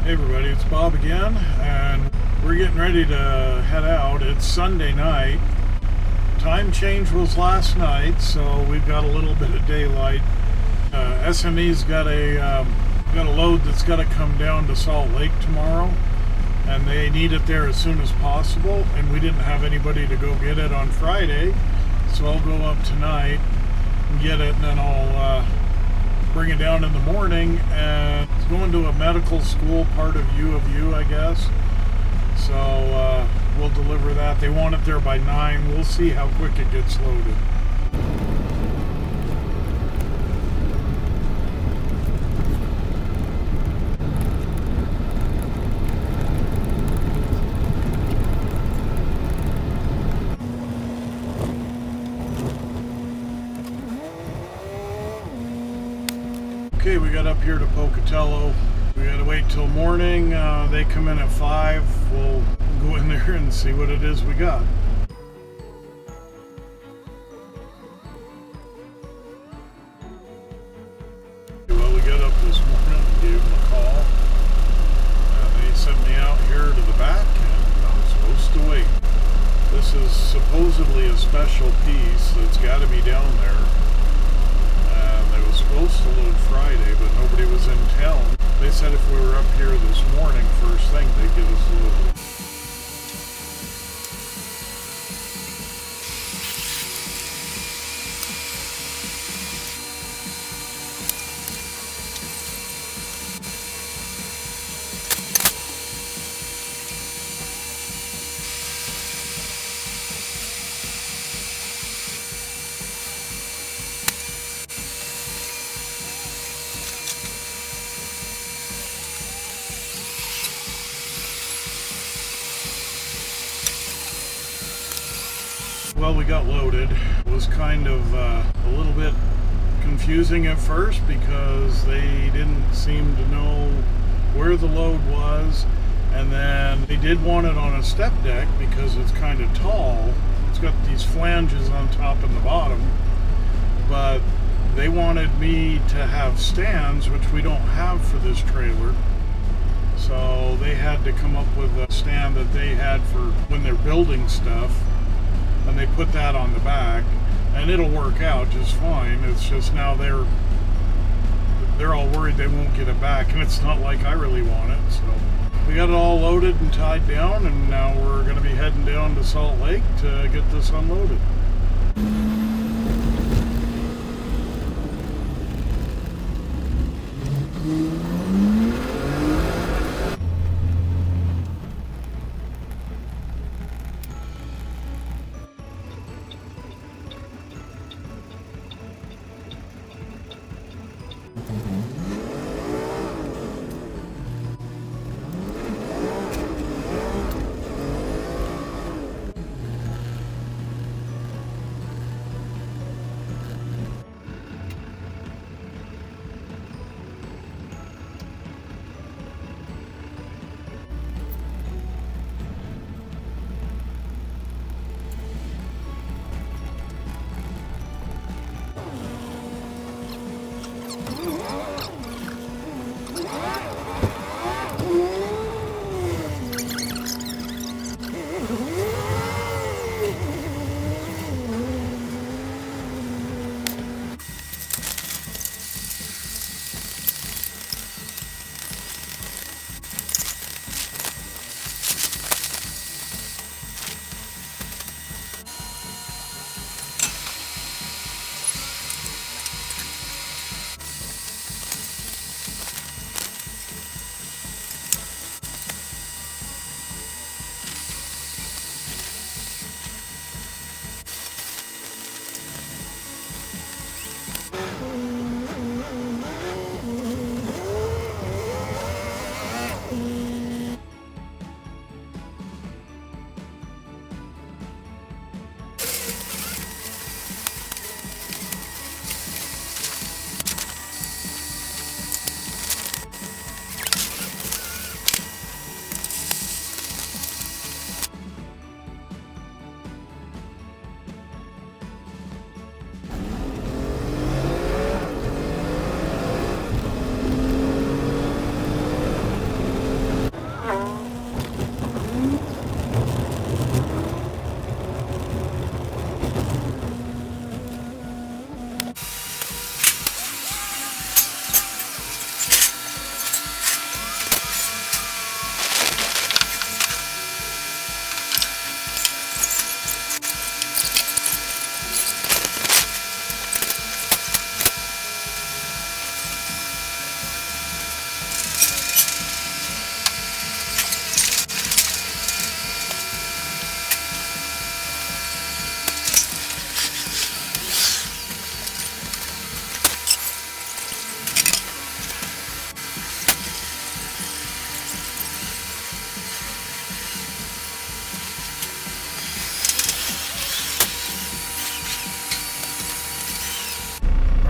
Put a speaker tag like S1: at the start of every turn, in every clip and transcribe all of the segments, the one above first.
S1: Hey everybody, it's Bob again, and we're getting ready to head out. It's Sunday night. Time change was last night, so we've got a little bit of daylight. SME's got a load that's got to come down to Salt Lake tomorrow, and they need it there as soon as possible, and we didn't have anybody to go get it on Friday, so I'll go up tonight and get it, and then I'll bring it down in the morning. And it's going to a medical school, part of U, I guess. So we'll deliver that. They want it there by 9. We'll see how quick it gets loaded. Okay, we got up here to Pocatello. We gotta wait till morning. They come in at 5. We'll go in there and see what it is we got. Well, we got up this morning and gave them a call. They sent me out here to the back, and I'm supposed to wait. This is supposedly a special piece that's got to be down there. They were supposed to load Friday, but nobody was in town. They said if we were up here this morning, first thing, they'd get us loaded. Well, we got loaded. It was kind of a little bit confusing at first because they didn't seem to know where the load was, and then they did want it on a step deck because it's kind of tall. It's got these flanges on top and the bottom, but they wanted me to have stands, which we don't have for this trailer. So they had to come up with a stand that they had for when they're building stuff, and they put that on the back, and it'll work out just fine. It's just now they're all worried they won't get it back, and it's not like I really want it. So we got it all loaded and tied down, and now we're going to be heading down to Salt Lake to get this unloaded.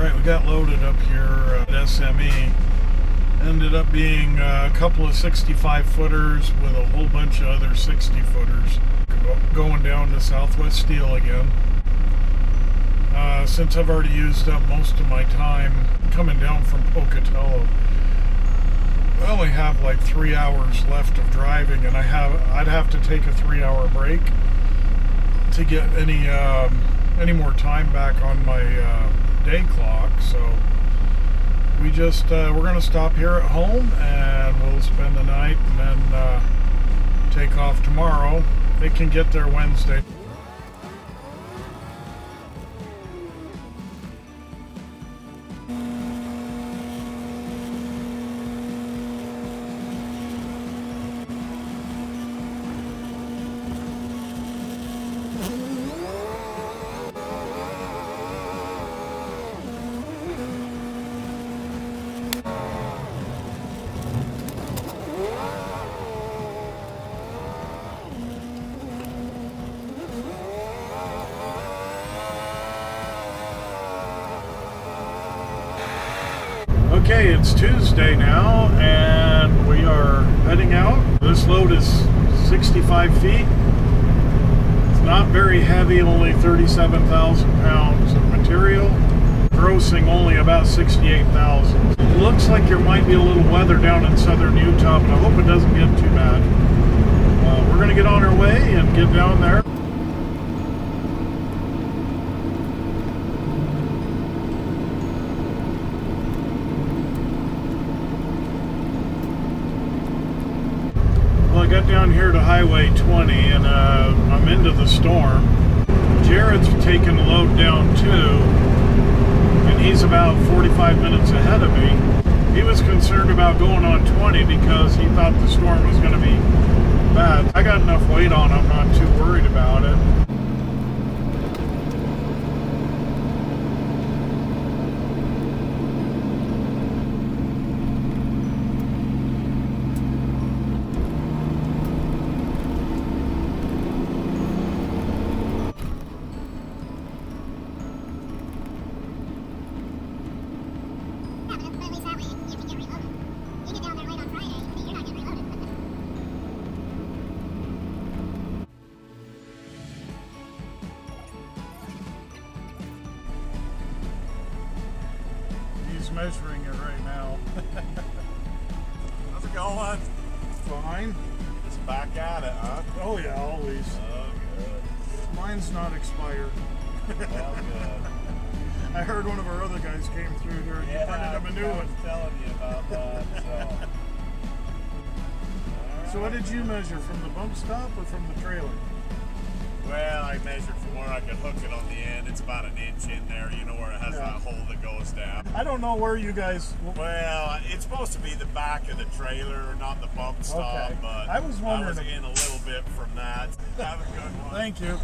S1: Alright, we got loaded up here at SME. Ended up being a couple of 65 footers with a whole bunch of other 60 footers going down to Southwest Steel again. Since I've already used up most of my time coming down from Pocatello, I only have like 3 hours left of driving, and I'd have to take a 3-hour break to get any more time back on my day clock. So we just we're gonna stop here at home and we'll spend the night and then take off tomorrow. They can get there Wednesday. Okay, it's Tuesday now, and we are heading out. This load is 65 feet. It's not very heavy, only 37,000 pounds of material, grossing only about 68,000. It looks like there might be a little weather down in southern Utah, but I hope it doesn't get too bad. We're going to get on our way and get down there. I got down here to Highway 20 and I'm into the storm. Jared's taking the load down too, and he's about 45 minutes ahead of me. He was concerned about going on 20 because he thought the storm was going to be bad. I got enough weight on, I'm not too worried about it. Measuring it right now.
S2: How's it going?
S1: Fine.
S2: Just back at it, huh?
S1: Oh yeah, always.
S2: Oh, good.
S1: Mine's not expired.
S2: Oh, good.
S1: I heard one of our other guys came through here and you printed him a new one.
S2: I was telling you about that.
S1: So what did you measure, from the bump stop or from the trailer?
S2: Well, I measured from where I could hook it on the end. It's about an inch in there, you know, where it has that hole that goes down.
S1: I don't know where you guys...
S2: Well, it's supposed to be the back of the trailer, not the bump stop,
S1: okay.
S2: but
S1: I was wondering.
S2: I was in a little bit from that. Have a good one.
S1: Thank you.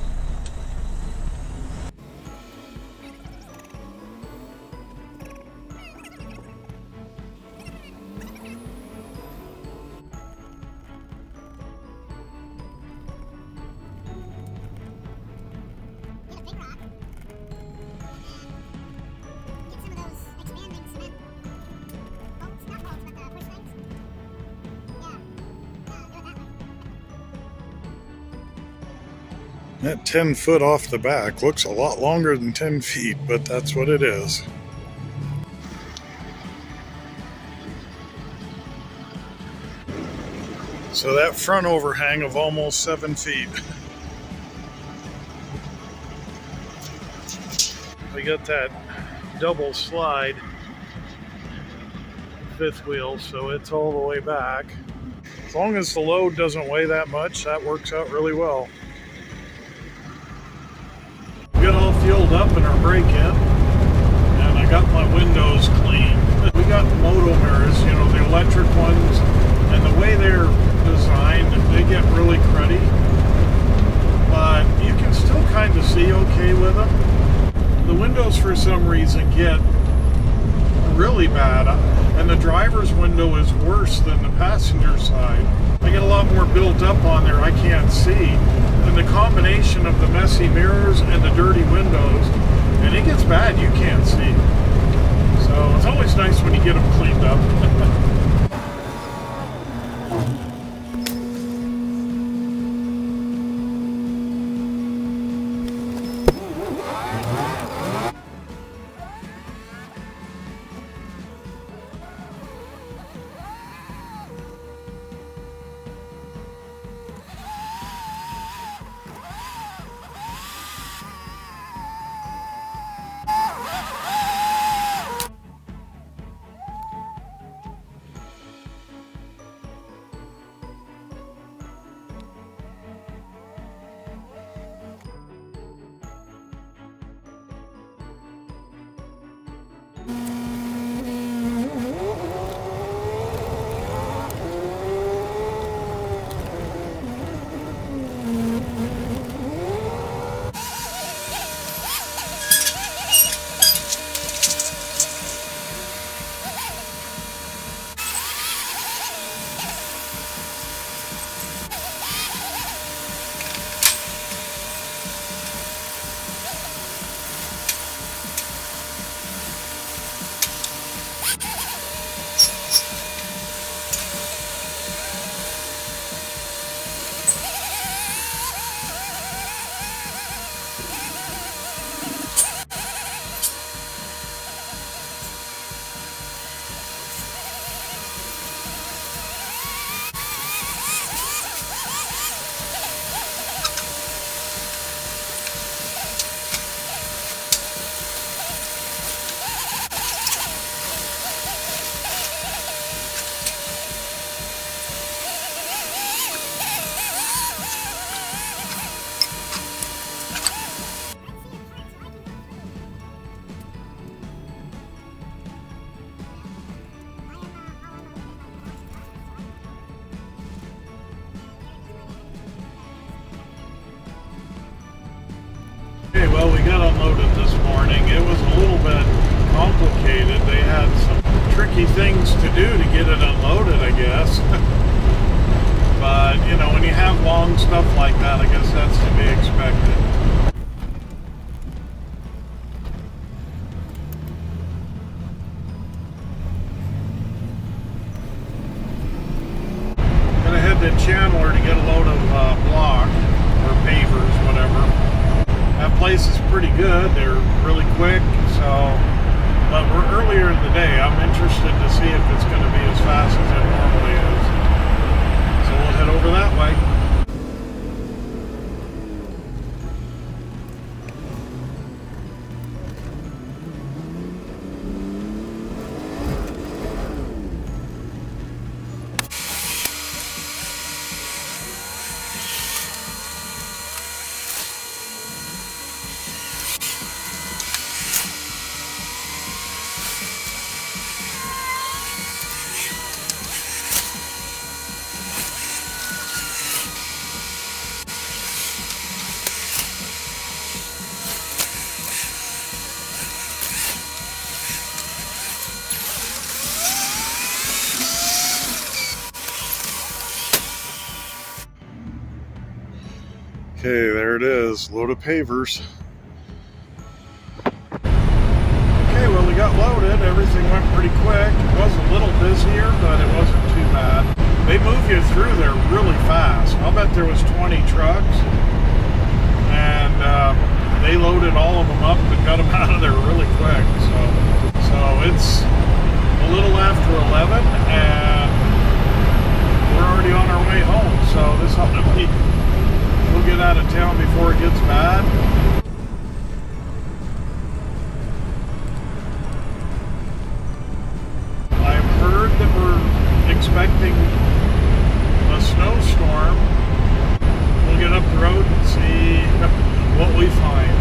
S1: That 10 foot off the back looks a lot longer than 10 feet, but that's what it is. So that front overhang of almost 7 feet. We got that double slide fifth wheel, so it's all the way back. As long as the load doesn't weigh that much, that works out really well. We got all fueled up in our break-in, and I got my windows clean. We got the moto mirrors, you know, the electric ones, and the way they're designed, they get really cruddy, but you can still kind of see okay with them. The windows, for some reason, get really bad, and the driver's window is worse than the passenger side. I get a lot more built up on there I can't see, and the combination of the messy mirrors and the dirty windows, and it gets bad, you can't see. So it's always nice when you get them cleaned up. Okay, well, we got unloaded this morning. It was a little bit complicated. They had some tricky things to do to get it unloaded, I guess. But, you know, when you have long stuff like that, I guess that's to be expected. Gonna head to Chandler to get a load of block, or pavers, whatever. That place is pretty good. They're really quick, but we're earlier in the day. I'm interested to see if it's going to be as fast as it normally is. So we'll head over that way. Okay, there it is, load of pavers. Okay, well, we got loaded. Everything went pretty quick. It was a little busier, but it wasn't too bad. They move you through there really fast. I'll bet there was 20 trucks, and they loaded all of them up and got them out of there really quick. So it's a little after 11, and we're already on our way home. So this ought to be. We'll get out of town before it gets bad. I've heard that we're expecting a snowstorm. We'll get up the road and see what we find.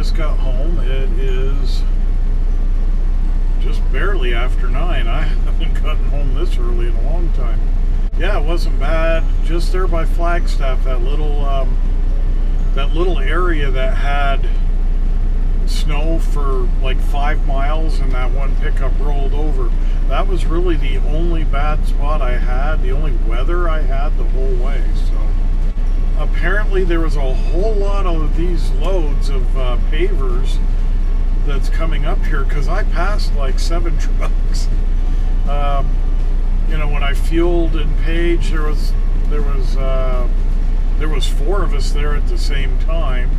S1: just got home. It is just barely after 9. I haven't gotten home this early in a long time. Yeah, it wasn't bad. Just there by Flagstaff, that little area that had snow for like 5 miles and that one pickup rolled over. That was really the only bad spot I had, the only weather I had the whole way. So apparently there was a whole lot of these loads of pavers that's coming up here, because I passed like 7 trucks. You know, when I fueled in Page, there was 4 of us there at the same time,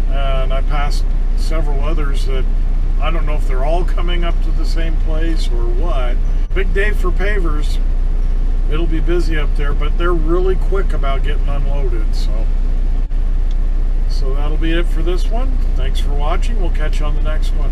S1: and I passed several others that I don't know if they're all coming up to the same place or what. Big day for pavers. It'll be busy up there, but they're really quick about getting unloaded. So that'll be it for this one. Thanks for watching. We'll catch you on the next one.